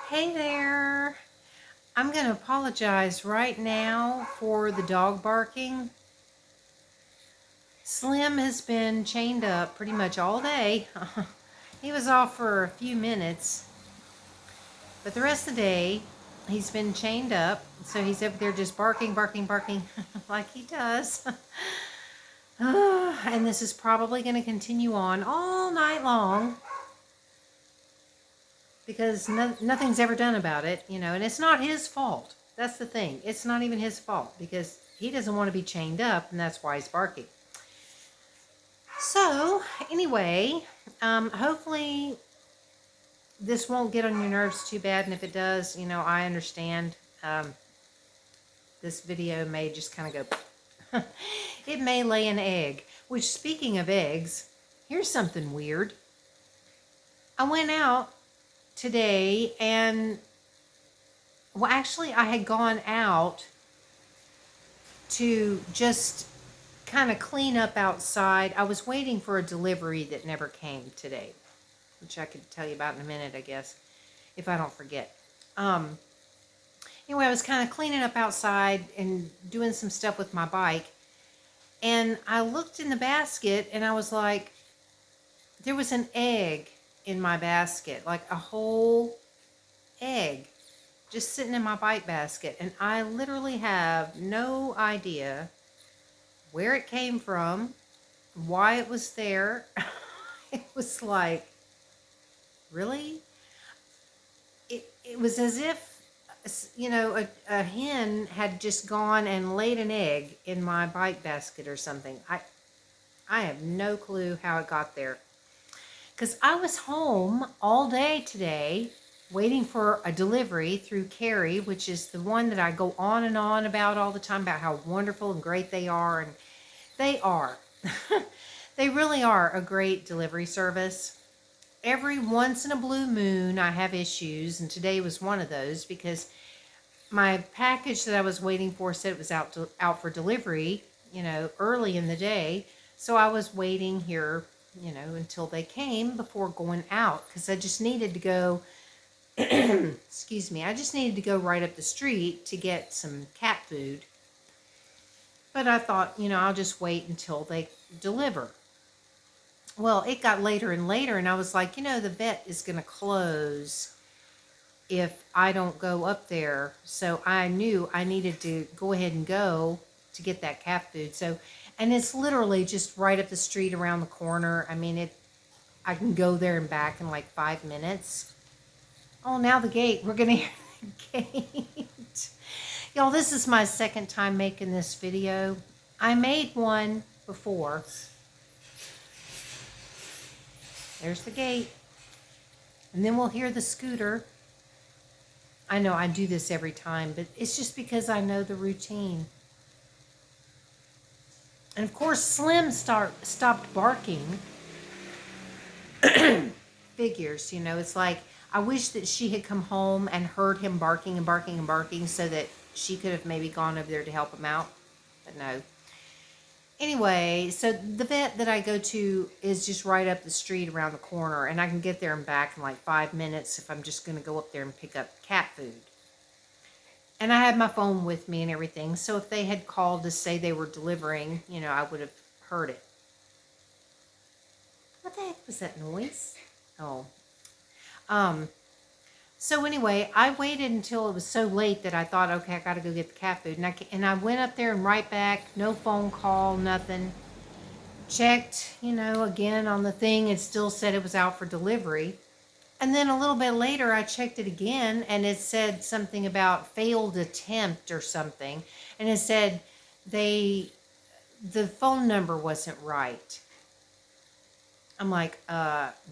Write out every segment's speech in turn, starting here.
Hey there. I'm going to apologize right now for the dog barking. Slim has been chained up pretty much all day. He was off for a few minutes, but the rest of the day he's been chained up. So he's up there just barking, barking, barking like he does. And this is probably going to continue on all night long because nothing's ever done about it, and it's not his fault. That's the thing. It's not even his fault because he doesn't want to be chained up, and that's why he's barking. So, anyway, hopefully this won't get on your nerves too bad, and if it does, I understand. This video may just kind of go, it may lay an egg, which, speaking of eggs, here's something weird. I went out today and well, actually, I had gone out to just kind of clean up outside. I was waiting for a delivery that never came today, which I could tell you about in a minute, I guess, if I don't forget. Anyway, I was kind of cleaning up outside and doing some stuff with my bike, and I looked in the basket, and I was like, there was an egg in my basket, like a whole egg, just sitting in my bike basket, and I literally have no idea where it came from, why it was there. It was like, really? It was as if, a hen had just gone and laid an egg in my bike basket or something. I have no clue how it got there. Because I was home all day today waiting for a delivery through Carrie, which is the one that I go on and on about all the time about how wonderful and great they are. And they are. They really are a great delivery service. Every once in a blue moon, I have issues, and today was one of those because my package that I was waiting for said it was out for delivery, early in the day. So I was waiting here, until they came before going out because I just needed to go, excuse me, I just needed to go right up the street to get some cat food. But I thought, I'll just wait until they deliver. Well, it got later and later, and I was like, the vet is going to close if I don't go up there. So I knew I needed to go ahead and go to get that cat food. So, and it's literally just right up the street around the corner. I mean, I can go there and back in like 5 minutes. Oh, now the gate. We're going to hear the gate. Y'all, this is my second time making this video. I made one before. There's the gate. And then we'll hear the scooter. I know I do this every time, but it's just because I know the routine. And of course, Slim stopped barking. Figures, it's like, I wish that she had come home and heard him barking and barking and barking so that she could have maybe gone over there to help him out. But no. Anyway, so the vet that I go to is just right up the street around the corner, and I can get there and back in like 5 minutes if I'm just going to go up there and pick up cat food. And I had my phone with me and everything, so if they had called to say they were delivering, I would have heard it. What the heck was that noise? Oh. So anyway, I waited until it was so late that I thought, okay, I got to go get the cat food. And I went up there and right back, no phone call, nothing. Checked, again on the thing. It still said it was out for delivery. And then a little bit later, I checked it again, and it said something about failed attempt or something. And it said the phone number wasn't right. I'm like,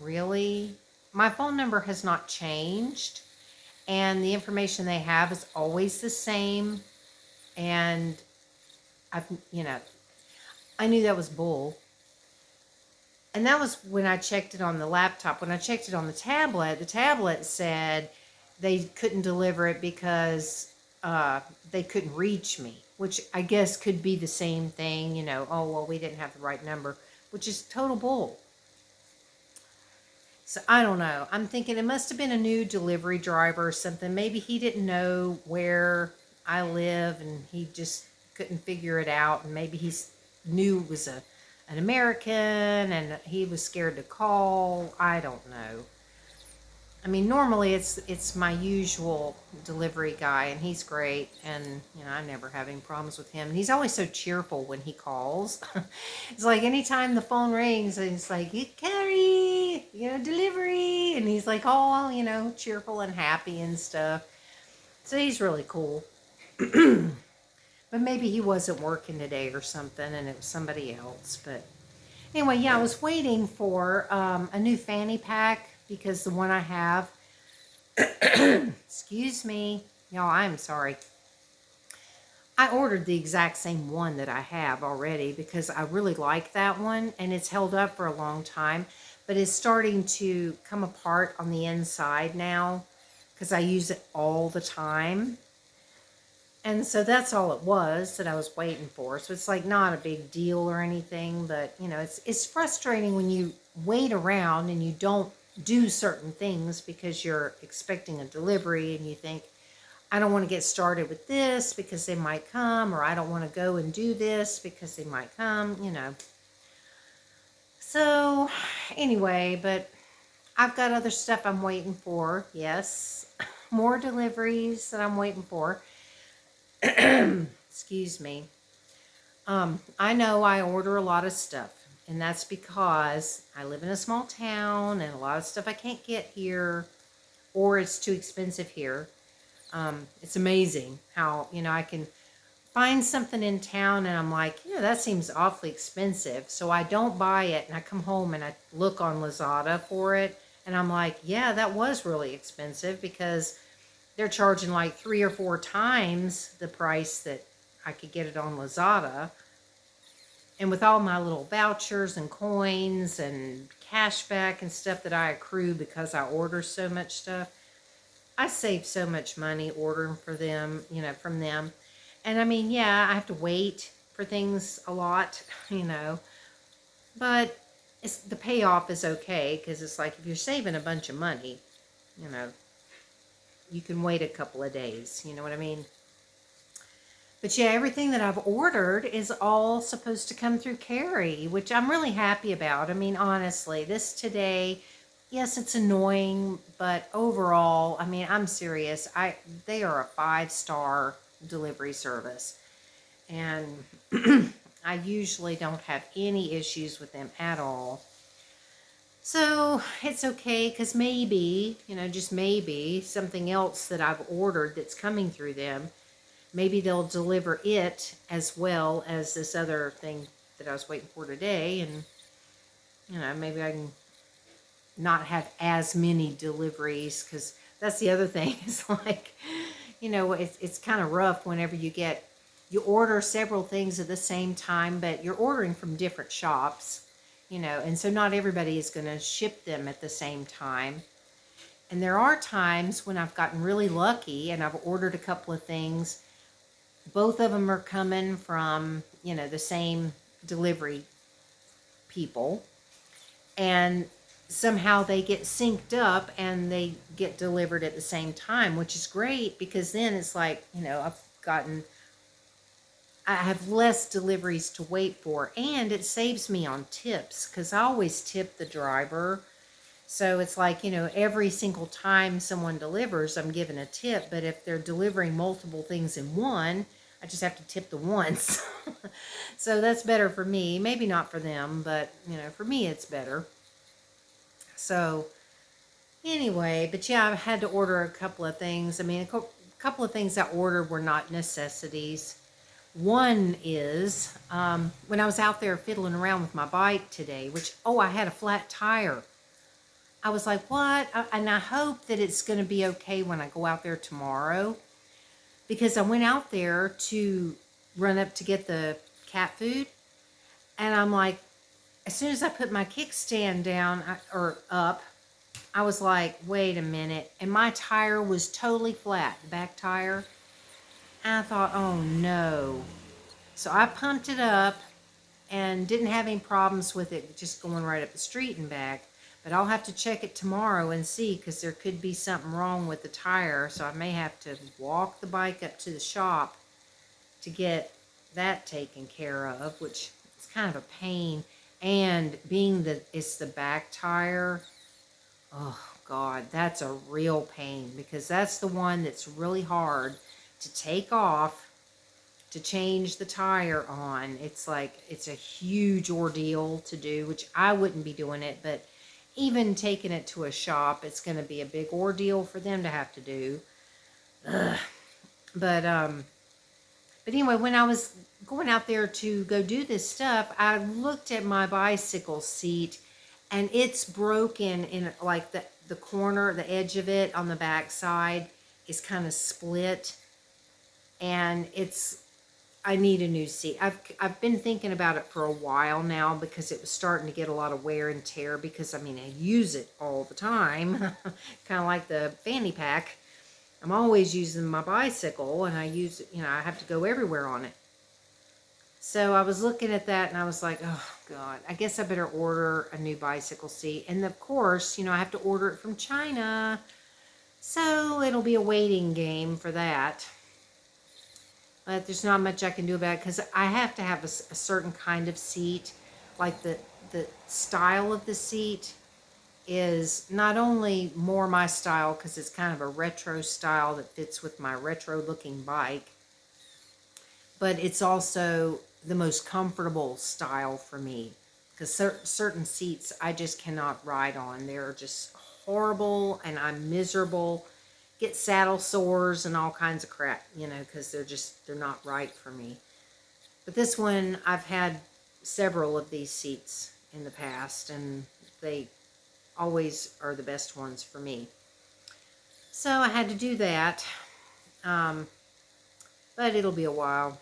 really? My phone number has not changed, and the information they have is always the same. And I knew that was bull. And that was when I checked it on the laptop. When I checked it on the tablet said they couldn't deliver it because they couldn't reach me, which I guess could be the same thing, oh, well, we didn't have the right number, which is total bull. So I don't know. I'm thinking it must have been a new delivery driver or something. Maybe he didn't know where I live and he just couldn't figure it out. And maybe knew it was an American and he was scared to call. I don't know. I mean, normally it's my usual delivery guy, and he's great, and I never have any problems with him. And he's always so cheerful when he calls. It's like anytime the phone rings, and it's like, Carrie, delivery, and he's like, oh, cheerful and happy and stuff. So he's really cool. But maybe he wasn't working today or something, and it was somebody else. But anyway, yeah, I was waiting for a new fanny pack because the one I have, excuse me, y'all, I'm sorry. I ordered the exact same one that I have already because I really like that one and it's held up for a long time, but it's starting to come apart on the inside now because I use it all the time. And so that's all it was that I was waiting for. So it's like not a big deal or anything, but it's frustrating when you wait around and you don't do certain things because you're expecting a delivery and you think, I don't want to get started with this because they might come, or I don't want to go and do this because they might come. So anyway, but I've got other stuff I'm waiting for. Yes, more deliveries that I'm waiting for. Excuse me. I know I order a lot of stuff, and that's because I live in a small town and a lot of stuff I can't get here, or it's too expensive here. It's amazing how, I can find something in town and I'm like, that seems awfully expensive. So I don't buy it and I come home and I look on Lazada for it. And I'm like, yeah, that was really expensive because they're charging like 3 or 4 times the price that I could get it on Lazada. And with all my little vouchers and coins and cash back and stuff that I accrue because I order so much stuff, I save so much money ordering for them, from them. And I mean, yeah, I have to wait for things a lot, but the payoff is okay because it's like if you're saving a bunch of money, you know, you can wait a couple of days, you know what I mean? But yeah, everything that I've ordered is all supposed to come through Carrie, which I'm really happy about. I mean, honestly, this today, yes, it's annoying, but overall, I mean, I'm serious. They are a 5-star delivery service. And I usually don't have any issues with them at all. So it's okay because maybe, just maybe something else that I've ordered that's coming through them, maybe they'll deliver it as well as this other thing that I was waiting for today. And, maybe I can not have as many deliveries because that's the other thing. It's like, it's kind of rough whenever you order several things at the same time, but you're ordering from different shops, and so not everybody is going to ship them at the same time. And there are times when I've gotten really lucky and I've ordered a couple of things. Both of them are coming from, the same delivery people. And somehow they get synced up and they get delivered at the same time, which is great because then it's like, I have less deliveries to wait for, and it saves me on tips because I always tip the driver. So it's like, every single time someone delivers, I'm giving a tip. But if they're delivering multiple things in one, I just have to tip the once. So that's better for me. Maybe not for them, but, for me, it's better. So anyway, but yeah, I've had to order a couple of things. I mean, a couple of things I ordered were not necessities. One is when I was out there fiddling around with my bike today, I had a flat tire. I was like, what? And I hope that it's going to be okay when I go out there tomorrow. Because I went out there to run up to get the cat food. And I'm like, as soon as I put my kickstand down or up, I was like, wait a minute. And my tire was totally flat, the back tire. And I thought, oh no. So I pumped it up and didn't have any problems with it just going right up the street and back. But I'll have to check it tomorrow and see, because there could be something wrong with the tire. So I may have to walk the bike up to the shop to get that taken care of, which is kind of a pain. And being that it's the back tire, oh God, that's a real pain, because that's the one that's really hard to take off to change the tire on. It's like, it's a huge ordeal to do, which I wouldn't be doing it, but even taking it to a shop, it's going to be a big ordeal for them to have to do. Ugh. But anyway, when I was going out there to go do this stuff, I looked at my bicycle seat, and it's broken in, like, the corner, the edge of it on the back side is kind of split, and I need a new seat. I've been thinking about it for a while now, because it was starting to get a lot of wear and tear, because I mean, I use it all the time. Kind of like the fanny pack. I'm always using my bicycle, and I use it, I have to go everywhere on it. So I was looking at that, and I was like, oh God, I guess I better order a new bicycle seat. And of course, I have to order it from China. So it'll be a waiting game for that. But there's not much I can do about it, because I have to have a certain kind of seat. Like the style of the seat is not only more my style, because it's kind of a retro style that fits with my retro looking bike, but it's also the most comfortable style for me, because certain seats I just cannot ride on. They're just horrible, and I'm miserable, get saddle sores and all kinds of crap, because they're not right for me. But this one, I've had several of these seats in the past, and they always are the best ones for me. So I had to do that, but it'll be a while.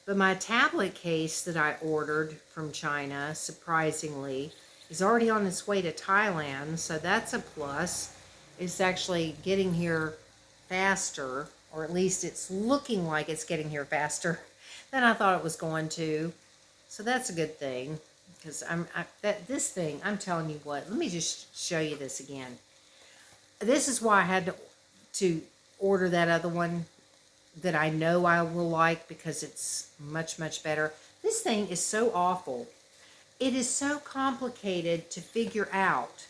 But my tablet case that I ordered from China, surprisingly, is already on its way to Thailand, so that's a plus. It's actually getting here faster, or at least it's looking like it's getting here faster than I thought it was going to. So that's a good thing. Because this thing, I'm telling you what, let me just show you this again. This is why I had to order that other one that I know I will like, because it's much, much better. This thing is so awful. It is so complicated to figure out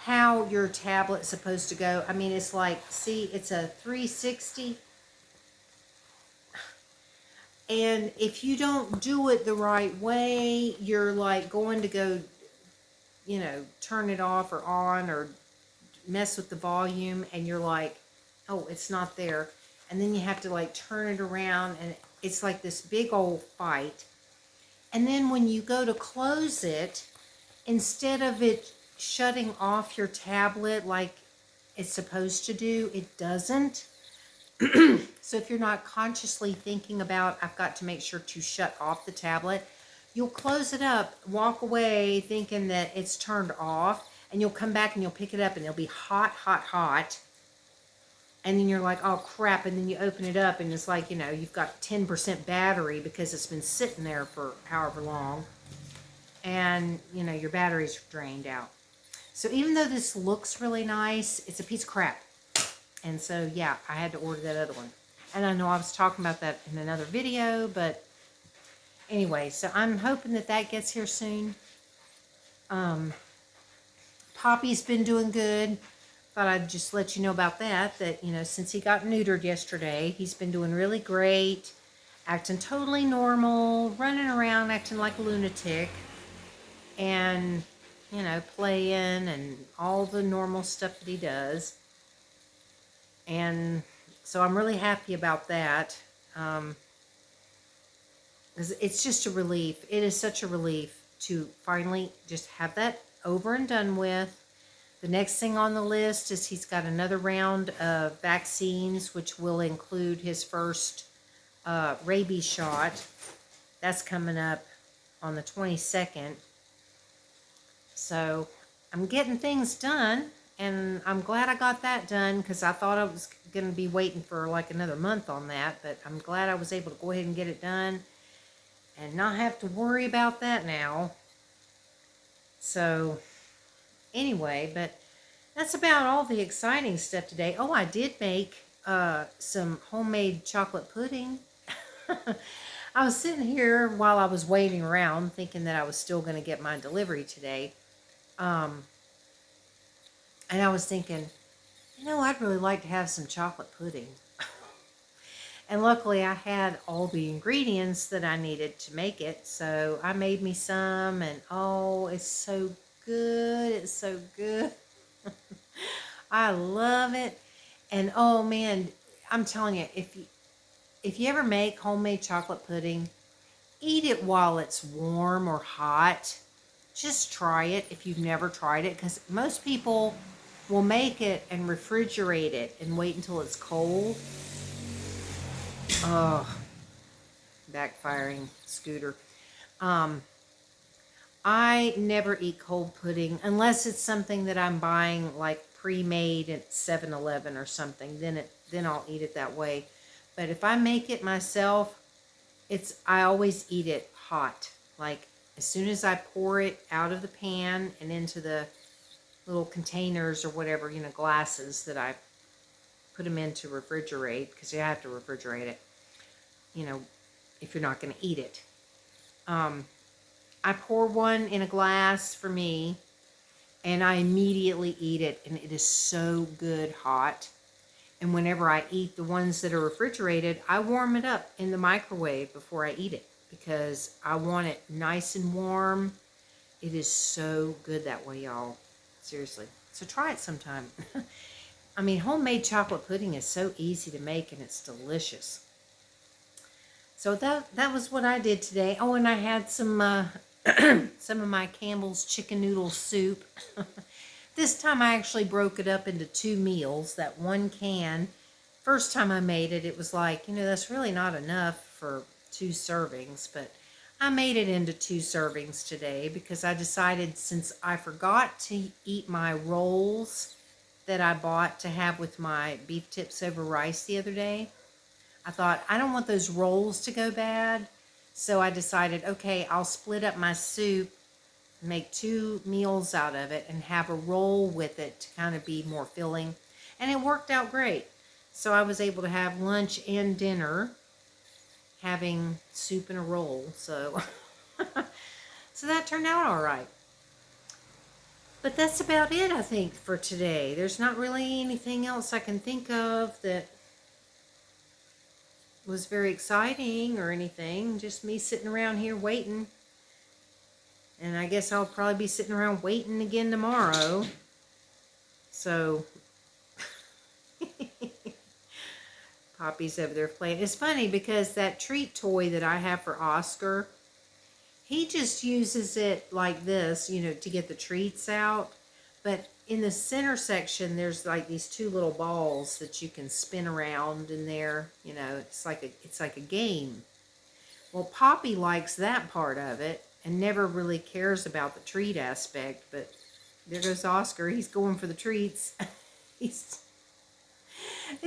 how your tablet's supposed to go. I mean, it's like, see, it's a 360. And if you don't do it the right way, you're like going to go, turn it off or on, or mess with the volume, and you're like, oh, it's not there. And then you have to like turn it around, and it's like this big old fight. And then when you go to close it, instead of it shutting off your tablet like it's supposed to do, it doesn't. So if you're not consciously thinking about, I've got to make sure to shut off the tablet, you'll close it up, walk away thinking that it's turned off, and you'll come back and you'll pick it up, and it'll be hot, hot, hot. And then you're like, oh crap, and then you open it up, and it's like, you've got 10% battery, because it's been sitting there for however long, and your battery's drained out. So even though this looks really nice, it's a piece of crap. And so, yeah, I had to order that other one. And I know I was talking about that in another video, but anyway, so I'm hoping that gets here soon. Poppy's been doing good. Thought I'd just let you know about that, since he got neutered yesterday, he's been doing really great, acting totally normal, running around, acting like a lunatic, and, playing and all the normal stuff that he does. And so I'm really happy about that. It's just a relief. It is such a relief to finally just have that over and done with. The next thing on the list is he's got another round of vaccines, which will include his first rabies shot. That's coming up on the 22nd. So I'm getting things done. And I'm glad I got that done, because I thought I was going to be waiting for like another month on that. But I'm glad I was able to go ahead and get it done and not have to worry about that now. So Anyway, but that's about all the exciting stuff today. Oh, I did make some homemade chocolate pudding. I was sitting here while I was waiting around thinking that I was still going to get my delivery today. Um, and I was thinking, I'd really like to have some chocolate pudding. And luckily, I had all the ingredients that I needed to make it. So I made me some, and oh, it's so good. It's so good. I love it. And oh man, I'm telling you, if you ever make homemade chocolate pudding, eat it while it's warm or hot. Just try it if you've never tried it, because most people will make it and refrigerate it and wait until it's cold. Oh, backfiring scooter. Um, I never eat cold pudding unless it's something that I'm buying like pre-made at 7-Eleven or something. Then I'll eat it that way. But if I make it myself, I always eat it hot. Like as soon as I pour it out of the pan and into the little containers or whatever, glasses that I put them in to refrigerate, because you have to refrigerate it, if you're not going to eat it. I pour one in a glass for me, and I immediately eat it, and it is so good hot. And whenever I eat the ones that are refrigerated, I warm it up in the microwave before I eat it, because I want it nice and warm. It is so good that way, y'all. Seriously. So try it sometime. I mean, homemade chocolate pudding is so easy to make, and it's delicious. So that was what I did today. Oh, and I had some some of my Campbell's chicken noodle soup. This time I actually broke it up into 2 meals. That one can, first time I made it, it was like, that's really not enough for 2 servings. But I made it into 2 servings today because I decided, since I forgot to eat my rolls that I bought to have with my beef tips over rice the other day, I thought, I don't want those rolls to go bad. So I decided, okay, I'll split up my soup, make 2 meals out of it, and have a roll with it to kind of be more filling. And it worked out great. So I was able to have lunch and dinner having soup and a roll. So, so that turned out all right. But that's about it, I think, for today. There's not really anything else I can think of that was very exciting or anything. Just me sitting around here waiting. And I guess I'll probably be sitting around waiting again tomorrow. So, Poppy's over there playing. It's funny because that treat toy that I have for Oscar, he just uses it like this, to get the treats out. But in the center section, there's like these 2 little balls that you can spin around in there. It's like a game. Well, Poppy likes that part of it and never really cares about the treat aspect. But there goes Oscar. He's going for the treats. It's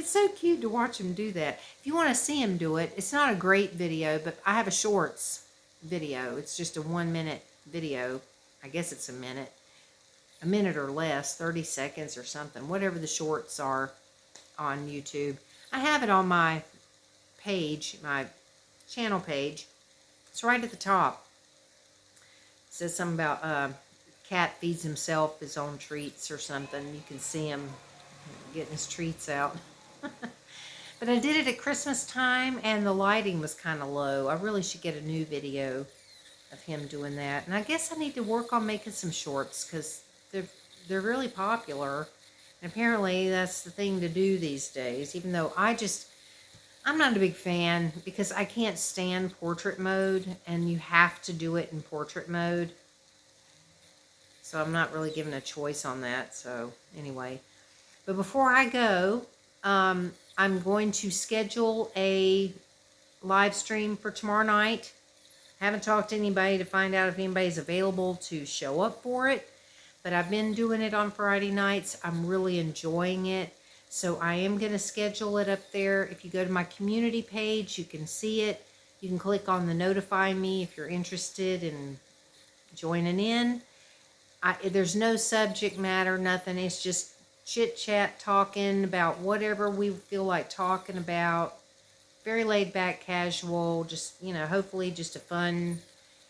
so cute to watch him do that. If you want to see him do it, it's not a great video, but I have a shorts video. It's just a 1-minute video. I guess it's a minute or less, 30 seconds or something, whatever the shorts are on YouTube. I have it on my page, my channel page. It's right at the top. It says something about cat feeds himself his own treats or something. You can see him getting his treats out. But I did it at Christmas time, and the lighting was kind of low. I really should get a new video of him doing that. And I guess I need to work on making some shorts, because they're really popular. And apparently that's the thing to do these days, even though I'm not a big fan, because I can't stand portrait mode, and you have to do it in portrait mode. So I'm not really given a choice on that. So anyway, but before I go, I'm going to schedule a live stream for tomorrow night. Haven't talked to anybody to find out if anybody's available to show up for it. But I've been doing it on Friday nights. I'm really enjoying it. So I am going to schedule it up there. If you go to my community page, you can see it. You can click on the notify me if you're interested in joining in. There's no subject matter, nothing. It's just chit chat, talking about whatever we feel like talking about. Very laid back, casual, just, hopefully just a fun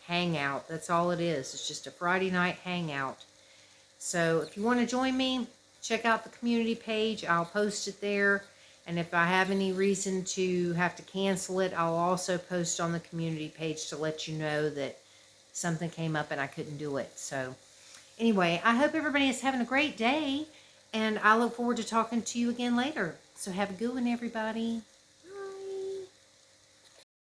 hangout. That's all it is. It's just a Friday night hangout. So if you want to join me, check out the community page. I'll post it there. And if I have any reason to have to cancel it, I'll also post on the community page to let you know that something came up and I couldn't do it. So anyway, I hope everybody is having a great day, and I look forward to talking to you again later. So have a good one, everybody.